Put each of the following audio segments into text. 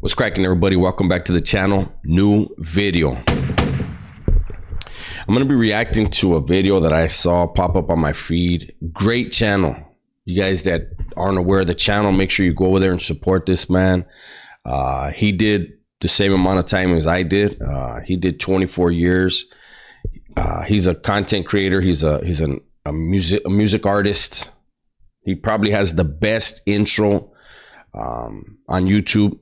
What's cracking, everybody? Welcome back to the channel. New video. I'm going to be reacting to a video that I saw pop up on my feed. Great channel. You guys that aren't aware of the channel, make sure you go over there and support this man. He did the same amount of time as I did. He did 24 years. He's a content creator. He's a music artist. He probably has the best intro on YouTube.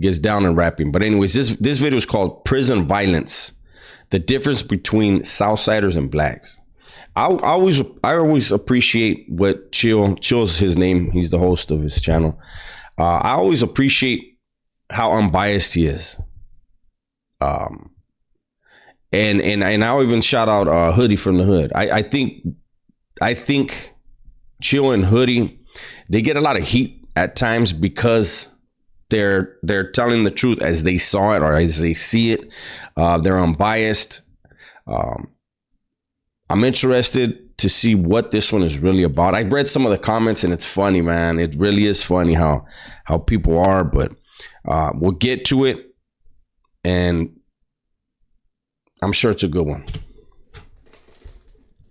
Gets down in rapping. But anyways, this video is called Prison Violence: The Difference Between Southsiders and Blacks. I always appreciate what Chill's his name. He's the host of his channel. I always appreciate how unbiased he is. And I'll even shout out Hoodie from the Hood. I think Chill and Hoodie, they get a lot of heat at times because they're telling the truth as they saw it or as they see it. They're unbiased. I'm interested to see what this one is really about. I read some of the comments and it's funny, man. It really is funny how people are, but we'll get to it, and I'm sure it's a good one.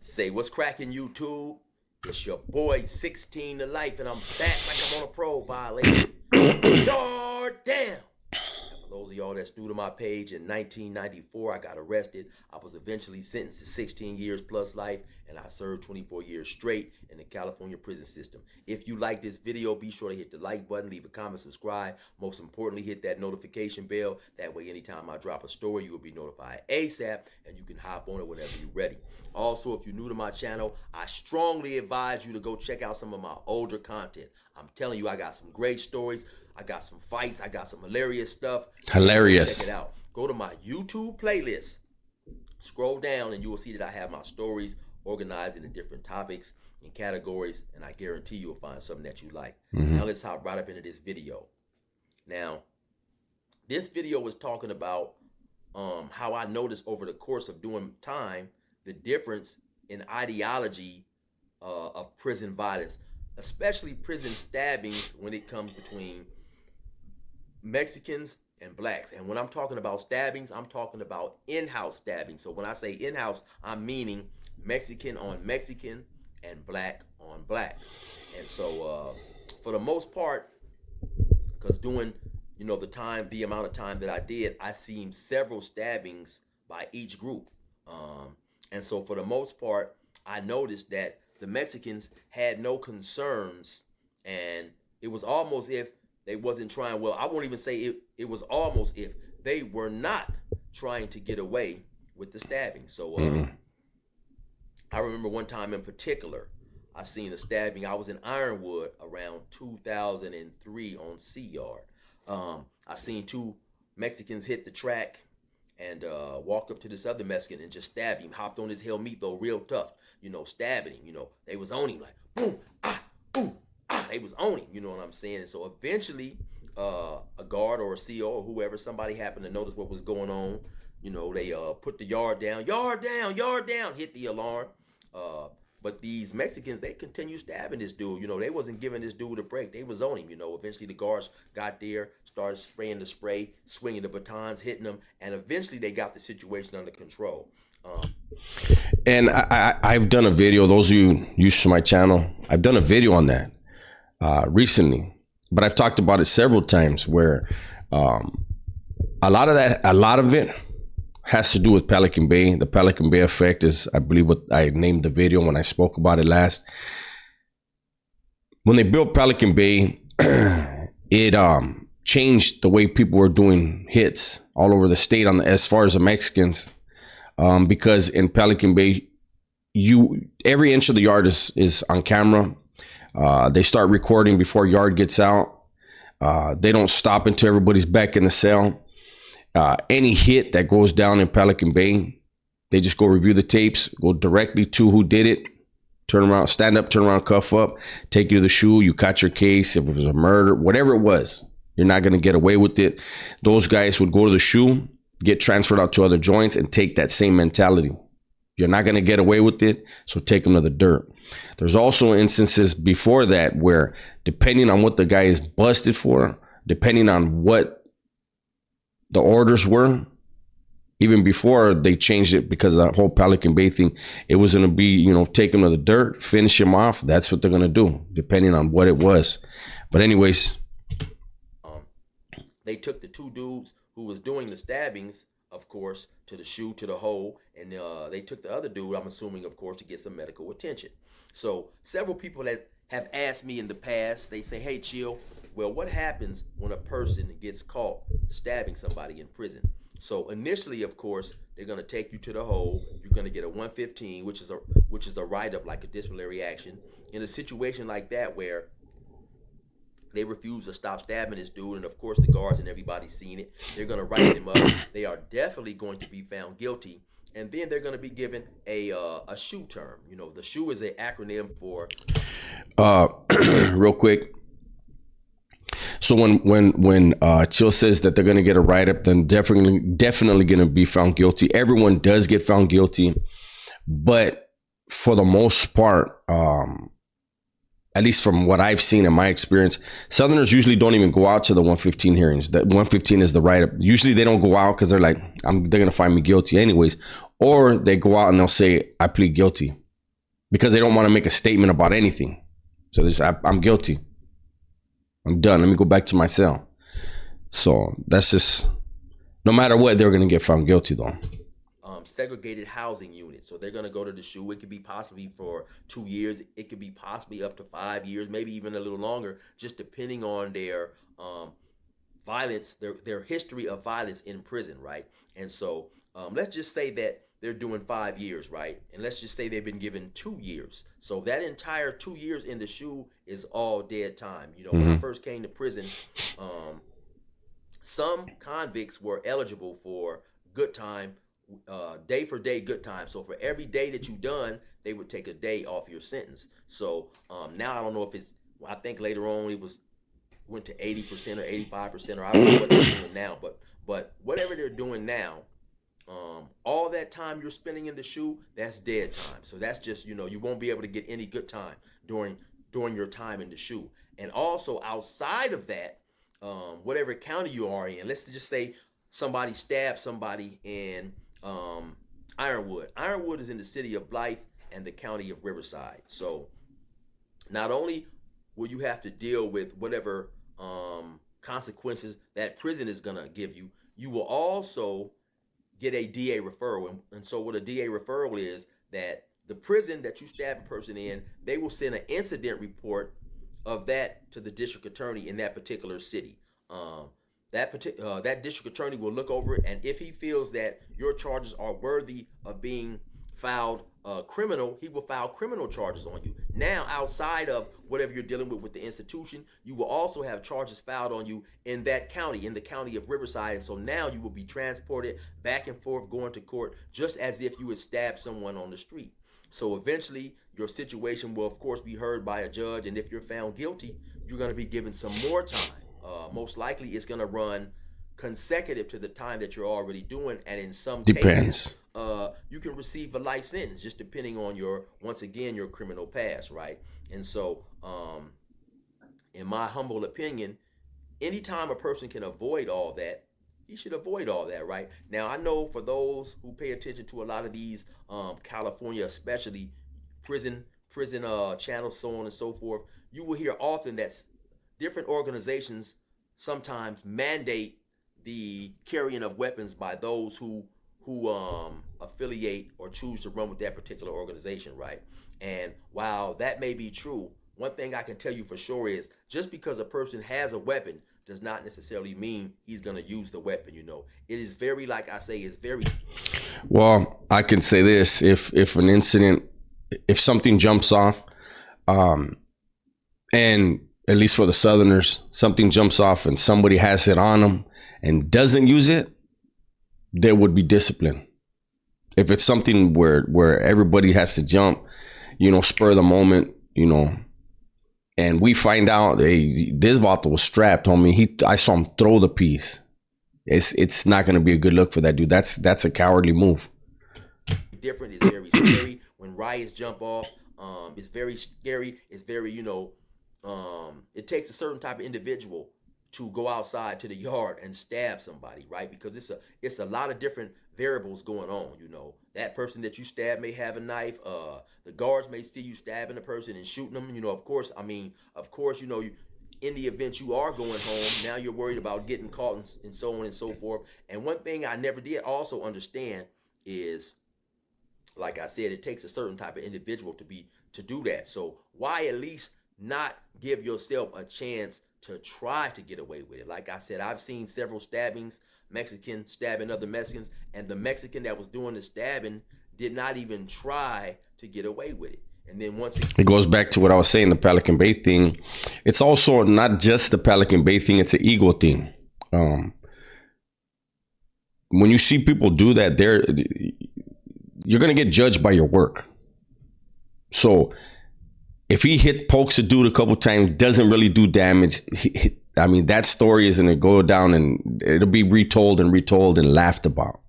Say what's cracking, YouTube? It's your boy 16 to life, and I'm back like I'm on a parole violation. Yard down. And for those of y'all that's new to my page, in 1994 I got arrested. I was eventually sentenced to 16 years plus life, and I served 24 years straight in the California prison system. If you like this video, be sure to hit the like button, leave a comment, subscribe. Most importantly, hit that notification bell. That way anytime I drop a story, you will be notified ASAP, and you can hop on it whenever you're ready. Also, if you're new to my channel, I strongly advise you to go check out some of my older content. I'm telling you, I got some great stories. I got some fights. I got some hilarious stuff. Hilarious. Check it out. Go to my YouTube playlist. Scroll down and you will see that I have my stories organized into different topics and categories, and I guarantee you'll find something that you like. Now let's hop right up into this video. Now, this video was talking about how I noticed over the course of doing time the difference in ideology of prison violence, especially prison stabbings when it comes between Mexicans and blacks. And when I'm talking about stabbings, I'm talking about in-house stabbings. So when I say in-house, I'm meaning Mexican on Mexican and black on black. And so for the most part, because doing the amount of time that I did, I seen several stabbings by each group. And so for the most part, I noticed that the Mexicans had no concerns, and it was almost if they wasn't trying, well, I won't even say it was almost if they were not trying to get away with the stabbing. So I remember one time in particular, I seen a stabbing. I was in Ironwood around 2003 on Sea Yard. I seen two Mexicans hit the track and walk up to this other Mexican and just stab him. Hopped on his helmet though, real tough, stabbing him. They was on him like boom, boom, they was on him. You know what I'm saying? And so eventually, a guard or a CO or whoever, somebody happened to notice what was going on. They put the yard down, hit the alarm. But these Mexicans, they continue stabbing this dude. They wasn't giving this dude a break. They was on him. Eventually the guards got there, started spraying the spray, swinging the batons, hitting them, and eventually they got the situation under control. And I've done a video. Of you used to my channel, I've done a video on that recently, but I've talked about it several times where a lot of it has to do with Pelican Bay. The Pelican Bay effect is, I believe, what I named the video when I spoke about it last. When they built Pelican Bay, it changed the way people were doing hits all over the state as far as the Mexicans, because in Pelican Bay, every inch of the yard is on camera. They start recording before yard gets out. They don't stop until everybody's back in the cell. Any hit that goes down in Pelican Bay, they just go review the tapes, go directly to who did it, turn around, stand up, turn around, cuff up, take you to the SHU, you caught your case. If it was a murder, whatever it was, you're not going to get away with it. Those guys would go to the SHU, get transferred out to other joints, and take that same mentality. You're not going to get away with it, so take them to the dirt. There's also instances before that where, depending on what the guy is busted for, depending on what the orders were. Even before they changed it, because the whole Pelican Bay thing, it was going to be, take him to the dirt, finish him off. That's what they're going to do, depending on what it was. But anyways. They took the two dudes who was doing the stabbings, of course, to the shoe, to the hole, and they took the other dude, I'm assuming, of course, to get some medical attention. So several people that have asked me in the past, they say, hey, Chill, well, what happens when a person gets caught stabbing somebody in prison? So initially, of course, they're going to take you to the hole. You're going to get a 115, which is a write-up, like a disciplinary action. In a situation like that where they refuse to stop stabbing this dude, and of course the guards and everybody's seen it, they're going to write them up. They are definitely going to be found guilty, and then they're going to be given a shoe term. The shoe is an acronym for real quick. So when Chill says that they're going to get a write-up, then definitely going to be found guilty. Everyone does get found guilty, but for the most part, at least from what I've seen in my experience, Southerners usually don't even go out to the 115 hearings. That 115 is the write-up. Usually they don't go out because they're like, they're going to find me guilty anyways. Or they go out and they'll say, I plead guilty, because they don't want to make a statement about anything. So I'm guilty. I'm done. Let me go back to my cell. So that's just, no matter what, they're going to get found guilty though. Segregated housing unit. So they're going to go to the shoe. It could be possibly for 2 years. It could be possibly up to 5 years, maybe even a little longer, just depending on their violence, their history of violence in prison, right? And so let's just say that they're doing 5 years, right? And let's just say they've been given 2 years. So that entire 2 years in the shoe is all dead time. When I first came to prison, some convicts were eligible for good time, day for day good time. So for every day that you done, they would take a day off your sentence. So now I don't know if it's, I think later on it went to 80% or 85%, or I don't know what they're doing now, but whatever they're doing now, all that time you're spending in the shoe, that's dead time. So that's just, you won't be able to get any good time during your time in the shoe. And also outside of that, whatever county you are in, let's just say somebody stabbed somebody in Ironwood. Ironwood is in the city of Blythe and the county of Riverside. So not only will you have to deal with whatever consequences that prison is going to give you, you will also get a DA referral. And so what a DA referral is, that the prison that you stab a person in, they will send an incident report of that to the district attorney in that particular city. That district attorney will look over it, and if he feels that your charges are worthy of being filed criminal, he will file criminal charges on you. Now, outside of whatever you're dealing with the institution, you will also have charges filed on you in that county, in the county of Riverside. And so now you will be transported back and forth going to court, just as if you had stabbed someone on the street. So eventually your situation will of course be heard by a judge, and if you're found guilty, you're going to be given some more time. Most likely it's going to run consecutive to the time that you're already doing, and in some cases you can receive a life sentence, just depending on your criminal past, right? And so in my humble opinion, anytime a person can avoid all that, he should avoid all that, right? Now, I know for those who pay attention to a lot of these California, especially prison channels, so on and so forth, you will hear often that different organizations sometimes mandate the carrying of weapons by those who affiliate or choose to run with that particular organization, right? And while that may be true, one thing I can tell you for sure is, just because a person has a weapon does not necessarily mean he's going to use the weapon. It is very, like I say, it's very. Well, I can say this: if an incident, if something jumps off, and at least for the Southerners, something jumps off and somebody has it on them and doesn't use it, there would be discipline. If it's something where everybody has to jump, spur of the moment, and we find out, hey, this vato was strapped, homie. I saw him throw the piece. It's not going to be a good look for that dude. That's a cowardly move. Different. It's very scary when riots jump off. It's very scary. It's very, it takes a certain type of individual to go outside to the yard and stab somebody, right? Because it's a lot of different variables going on. You know, that person that you stab may have a knife. The guards may see you stabbing a person and shooting them. You know, of course, you know, in the event you are going home, now you're worried about getting caught and so on and so forth. And one thing I never did also understand is, like I said, it takes a certain type of individual to do that. So why at least not give yourself a chance to try to get away with it? Like I said, I've seen several stabbings, Mexican stabbing other Mexicans, and the Mexican that was doing the stabbing did not even try to get away with it. And then once It goes back to what I was saying, the Pelican Bay thing. It's also not just the Pelican Bay thing, it's an ego thing. When you see people do that, you're going to get judged by your work. So if he pokes a dude a couple times, doesn't really do damage, I mean, that story is going to go down and it'll be retold and laughed about.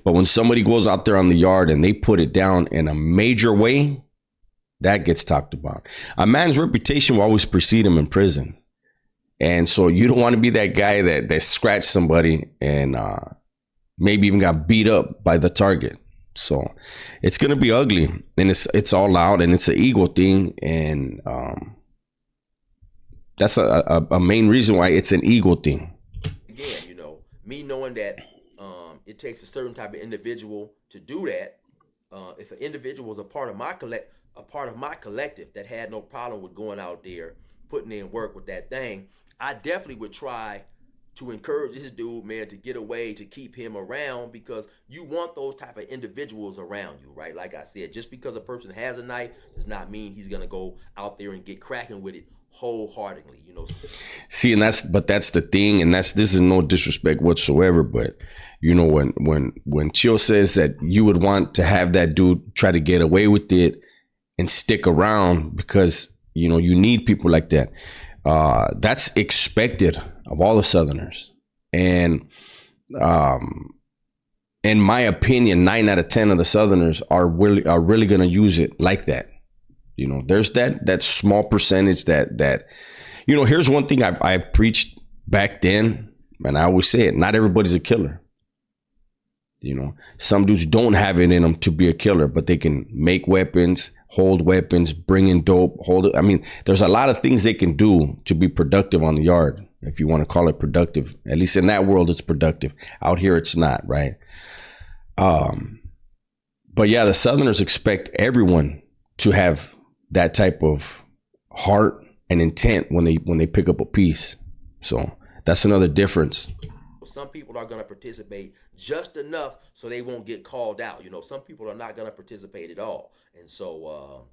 But when somebody goes out there on the yard and they put it down in a major way, that gets talked about. A man's reputation will always precede him in prison. And so you don't want to be that guy that scratched somebody and maybe even got beat up by the target. So it's going to be ugly, and it's all out, and it's an ego thing. And that's a main reason why it's an ego thing. Again, you know, me knowing that it takes a certain type of individual to do that. If an individual was a part of my collective that had no problem with going out there, putting in work with that thing, I definitely would try to encourage this dude, man, to get away, to keep him around, because you want those type of individuals around you, right? Like I said, just because a person has a knife does not mean he's gonna go out there and get cracking with it wholeheartedly, you know. See, and that's the thing, and this is no disrespect whatsoever, but you know, when Chill says that you would want to have that dude try to get away with it and stick around because, you know, you need people like that. That's expected of all the Southerners. And in my opinion, 9 out of 10 of the Southerners are really going to use it like that. You know, there's that small percentage that, you know, here's one thing I preached back then, and I always say it, not everybody's a killer. You know, some dudes don't have it in them to be a killer, but they can make weapons, hold weapons, bring in dope, hold it. I mean, there's a lot of things they can do to be productive on the yard, if you want to call it productive. At least in that world, it's productive. Out here, it's not, right? But yeah, the Southerners expect everyone to have that type of heart and intent when they pick up a piece. So that's another difference. Some people are going to participate just enough so they won't get called out. You know, some people are not going to participate at all. And so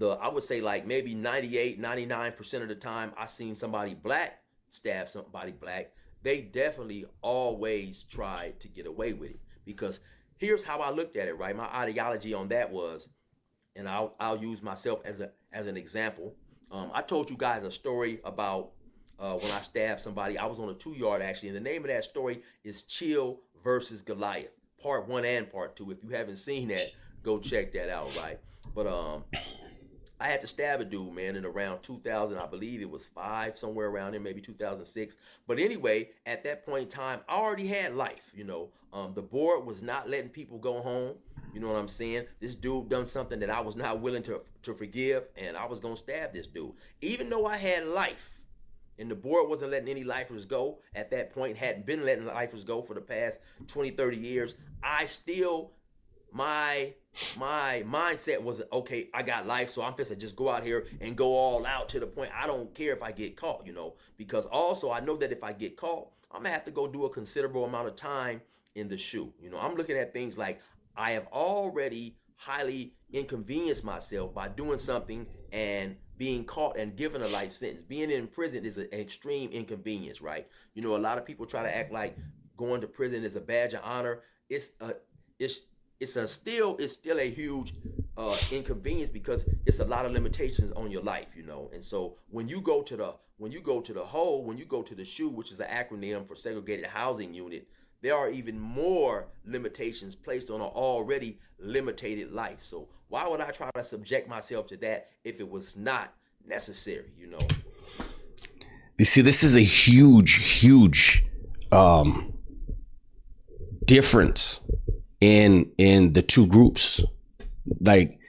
I would say like maybe 98, 99% of the time I seen somebody black stab somebody black, they definitely always try to get away with it. Because here's how I looked at it, right? My ideology on that was, and I'll use myself as an example. I told you guys a story about when I stabbed somebody. I was on a 2-yard actually, and the name of that story is Chill versus Goliath, part 1 and part 2. If you haven't seen that, go check that out, right? But I had to stab a dude, man, in around 2000, I believe it was 5, somewhere around there, maybe 2006. But anyway, at that point in time, I already had life, you know. The board was not letting people go home. You know what I'm saying? This dude done something that I was not willing to forgive, and I was going to stab this dude. Even though I had life, and the board wasn't letting any lifers go at that point, hadn't been letting lifers go for the past 20, 30 years, I still, my mindset was, okay, I got life, so I'm supposed to just go out here and go all out to the point I don't care if I get caught, you know, because also I know that if I get caught, I'm gonna have to go do a considerable amount of time in the shoe. You know, I'm looking at things like I have already highly inconvenienced myself by doing something and being caught and given a life sentence. Being in prison is an extreme inconvenience, right? You know, a lot of people try to act like going to prison is a badge of honor. It's still a huge inconvenience because it's a lot of limitations on your life, you know. And so when you go to the SHU, which is an acronym for segregated housing unit, there are even more limitations placed on an already limited life. So why would I try to subject myself to that if it was not necessary, you know? You see, this is a huge difference in the two groups. Like,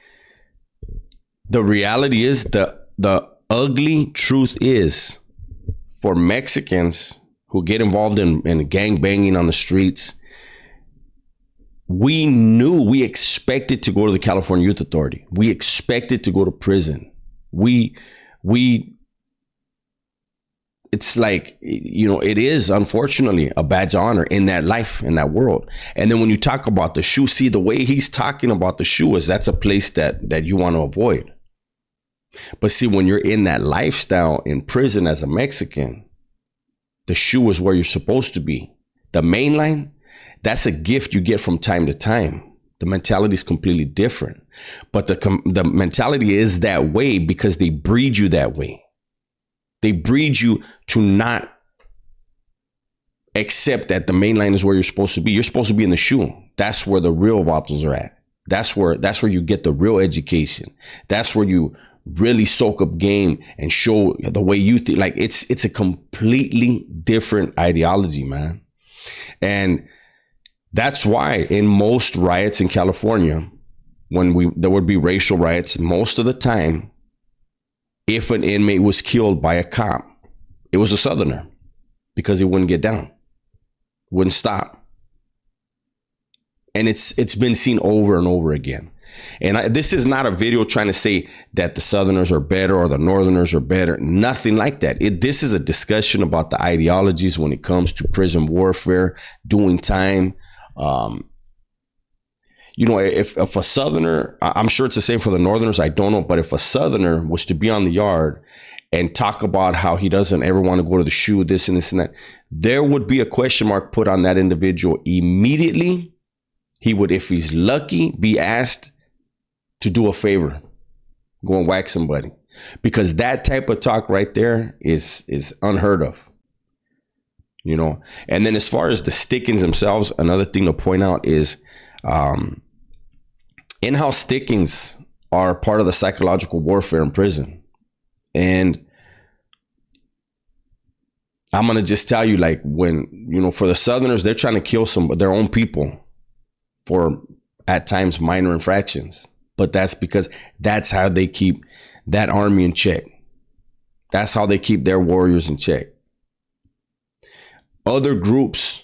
the reality is, the ugly truth is, for Mexicans who get involved in gang banging on the streets, we expected to go to the California Youth Authority. We expected to go to prison. It's like, it is unfortunately a badge of honor in that life, in that world. And then when you talk about the shoe, see, the way he's talking about the shoe is that's a place that you want to avoid. But see, when you're in that lifestyle in prison as a Mexican, the shoe is where you're supposed to be. The main line, that's a gift you get from time to time. The mentality is completely different. But the mentality is that way because they breed you that way. They breed you to not accept that the main line is where you're supposed to be. You're supposed to be in the shoe. That's where the real vatos are at. That's where you get the real education. That's where you really soak up game and show the way you think. Like, it's a completely different ideology, man. And that's why in most riots in California, there would be racial riots, most of the time, if an inmate was killed by a cop, it was a Southerner, because he wouldn't get down, wouldn't stop. And it's been seen over and over again. And this is not a video trying to say that the Southerners are better or the Northerners are better. Nothing like that. This is a discussion about the ideologies when it comes to prison warfare, doing time. If a Southerner, I'm sure it's the same for the Northerners, I don't know, but if a Southerner was to be on the yard and talk about how he doesn't ever want to go to the shoe, this and this and that, there would be a question mark put on that individual immediately. He would, if he's lucky, be asked to do a favor, go and whack somebody, because that type of talk right there is unheard of. And then as far as the stickings themselves, another thing to point out is in-house stickings are part of the psychological warfare in prison. And I'm going to just tell you, like, when, for the Southerners, they're trying to kill their own people for, at times, minor infractions. But that's because that's how they keep that army in check. That's how they keep their warriors in check. Other groups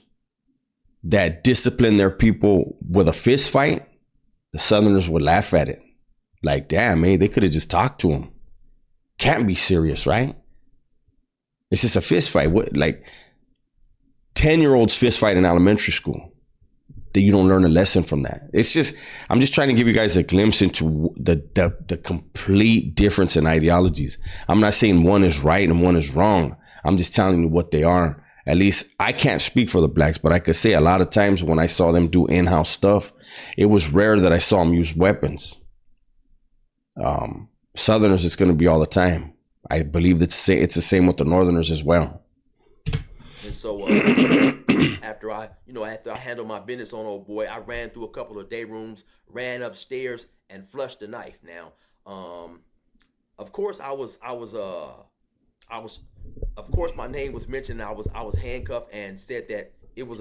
that discipline their people with a fist fight, the Southerners would laugh at it. Like, damn, man, they could have just talked to him. Can't be serious, right? It's just a fist fight. What, like 10-year-olds fist fight in elementary school? That you don't learn a lesson from that. I'm just trying to give you guys a glimpse into the complete difference in ideologies. I'm not saying one is right and one is wrong. I'm just telling you what they are. At least I can't speak for the blacks, but I could say a lot of times when I saw them do in-house stuff, it was rare that I saw them use weapons. Southerners, it's going to be all the time. I believe it's the same with the Northerners as well. And so after I handled my business on old boy, I ran through a couple of day rooms, ran upstairs, and flushed the knife. Now, of course, of course, my name was mentioned. I was handcuffed and said that it was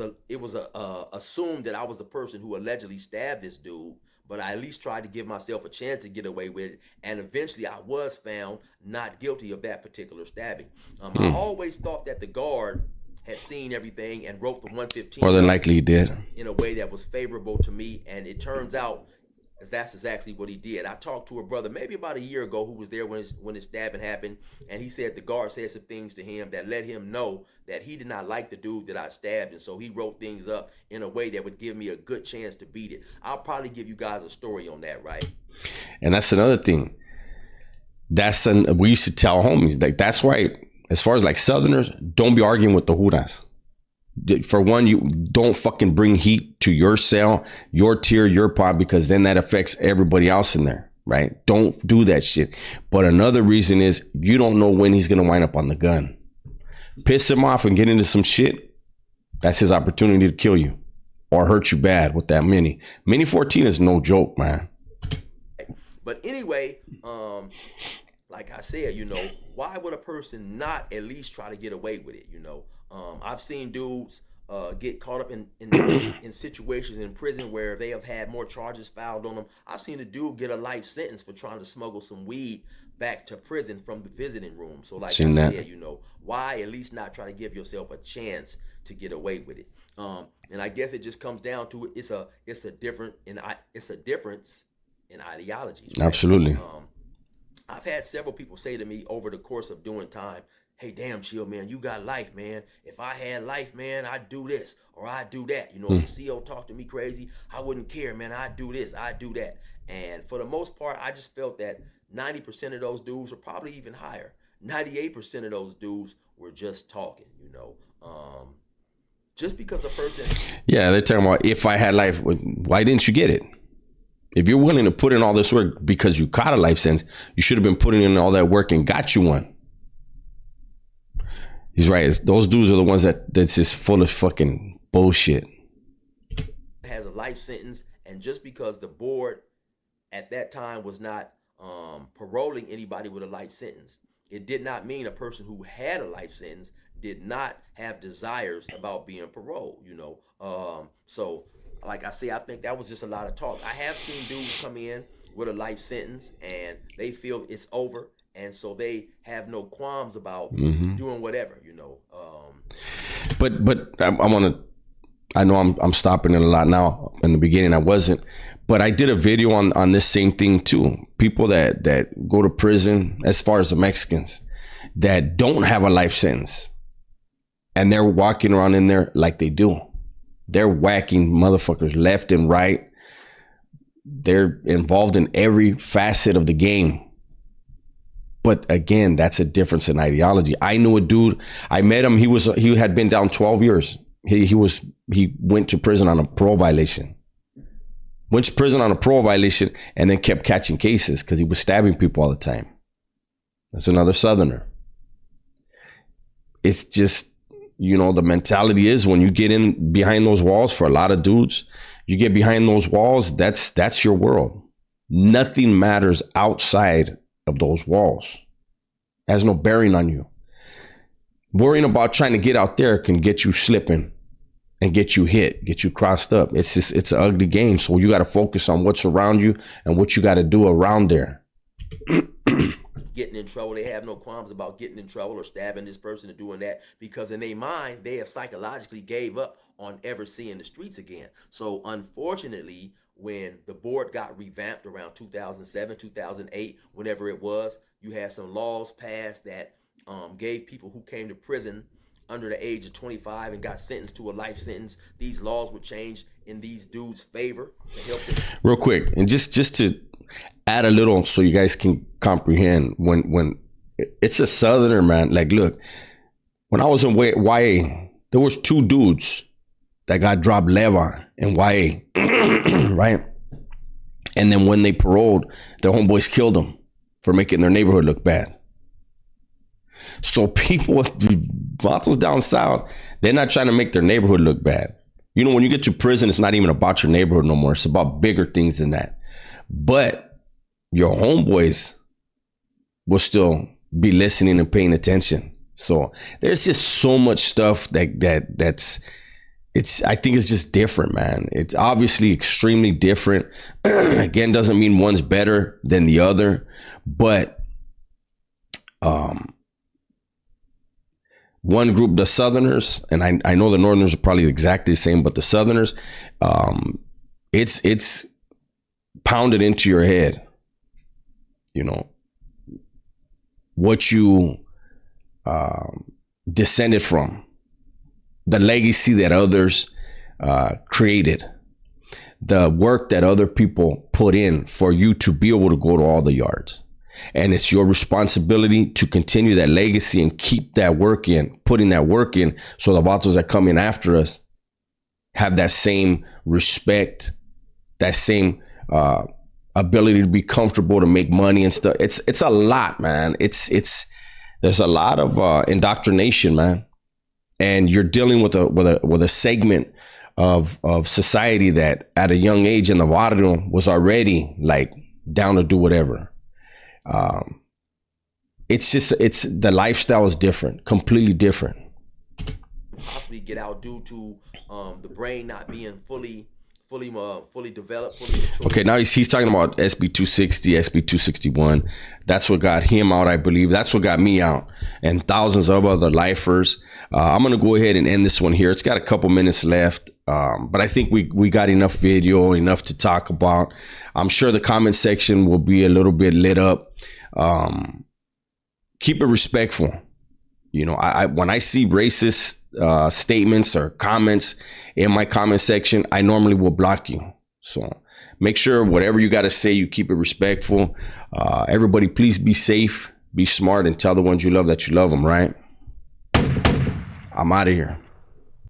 assumed that I was the person who allegedly stabbed this dude. But I at least tried to give myself a chance to get away with it, and eventually I was found not guilty of that particular stabbing. I always thought that the guard had seen everything and wrote the 115. More than likely he did. In a way that was favorable to me, and it turns out that's exactly what he did. I talked to a brother maybe about a year ago who was there when his stabbing happened, and he said the guard said some things to him that let him know that he did not like the dude that I stabbed, and so he wrote things up in a way that would give me a good chance to beat it. I'll probably give you guys a story on that, right? And that's another thing. We used to tell homies, like, that's why, as far as like Southerners, don't be arguing with the Juras. For one, you don't fucking bring heat to your cell, your tier, your pod, because then that affects everybody else in there, right? Don't do that shit. But another reason is you don't know when he's going to wind up on the gun. Piss him off and get into some shit. That's his opportunity to kill you or hurt you bad with that mini. Mini 14 is no joke, man. But anyway, like I said, why would a person not at least try to get away with it? I've seen dudes get caught up in situations in prison where they have had more charges filed on them. I've seen a dude get a life sentence for trying to smuggle some weed back to prison from the visiting room. So, like I Seen that. said, why at least not try to give yourself a chance to get away with it? And I guess it just comes down to it's a difference in ideologies, right? Absolutely. I've had several people say to me over the course of doing time, "Hey, damn, chill, man, you got life, man. If I had life, man, I'd do this or I'd do that. If the CO talked to me crazy, I wouldn't care, man. I'd do this, I'd do that." And for the most part, I just felt that 90% of those dudes, or probably even higher, 98% of those dudes were just talking. Just because a person, Yeah, they're talking about if I had life, why didn't you get it? If you're willing to put in all this work because you caught a life sentence, you should have been putting in all that work and got you one. He's right. Those dudes are the ones that's just full of fucking bullshit. has a life sentence, and just because the board at that time was not paroling anybody with a life sentence, it did not mean a person who had a life sentence did not have desires about being paroled. So like I say, I think that was just a lot of talk. I have seen dudes come in with a life sentence and they feel it's over, and so they have no qualms about doing whatever. But I want to. I know I'm stopping it a lot now. In the beginning, I wasn't, but I did a video on this same thing too. People that go to prison, as far as the Mexicans, that don't have a life sentence, and they're walking around in there like they do. They're whacking motherfuckers left and right. They're involved in every facet of the game. But again, that's a difference in ideology. I knew a dude. I met him. He had been down 12 years. He went to prison on a parole violation. Went to prison on a parole violation and then kept catching cases because he was stabbing people all the time. That's another Southerner. It's just, the mentality is when you get in behind those walls, for a lot of dudes, you get behind those walls, that's your world. Nothing matters outside of those walls. It has no bearing on you. Worrying about trying to get out there can get you slipping and get you hit, get you crossed up. It's an ugly game. So you got to focus on what's around you and what you got to do around there. Getting in trouble, they have no qualms about getting in trouble or stabbing this person or doing that, because in their mind, they have psychologically gave up on ever seeing the streets again. So unfortunately, when the board got revamped around 2007, 2008, whenever it was, you had some laws passed that gave people who came to prison under the age of 25 and got sentenced to a life sentence, these laws would change in these dudes' favor to help them. Real quick, and just to add a little so you guys can comprehend, when it's a Southerner, man, like, look, when I was in YA, there was 2 dudes that got dropped leva in YA, right? And then when they paroled, their homeboys killed them for making their neighborhood look bad. So people, vatos down south, they're not trying to make their neighborhood look bad. When you get to prison, it's not even about your neighborhood no more. It's about bigger things than that. But your homeboys will still be listening and paying attention. So there's just so much stuff that's I think it's just different, man. It's obviously extremely different. Again, doesn't mean one's better than the other, but one group, the Southerners, and I know the Northerners are probably exactly the same, but the Southerners, it's pounded into your head, what you descended from, the legacy that others created, the work that other people put in for you to be able to go to all the yards. And it's your responsibility to continue that legacy and keep that work in, putting that work in, so the vatos that come in after us have that same respect, that same ability to be comfortable, to make money and stuff. It's a lot, man. There's a lot of indoctrination, man. And you're dealing with a segment of society that at a young age in the barrio was already like down to do whatever. it's just, it's the lifestyle is different, completely different. Possibly get out due to the brain not being fully developed, fully mature. Okay, now he's talking about SB 260, SB 261. That's what got him out, I believe. That's what got me out, and thousands of other lifers. I'm gonna go ahead and end this one here. It's got a couple minutes left, but I think we got enough video, enough to talk about. I'm sure the comment section will be a little bit lit up. Keep it respectful. You know, I when I see racist statements or comments in my comment section, I normally will block you. So make sure whatever you got to say, you keep it respectful. Everybody, please be safe, be smart, and tell the ones you love that you love them, right? I'm out of here.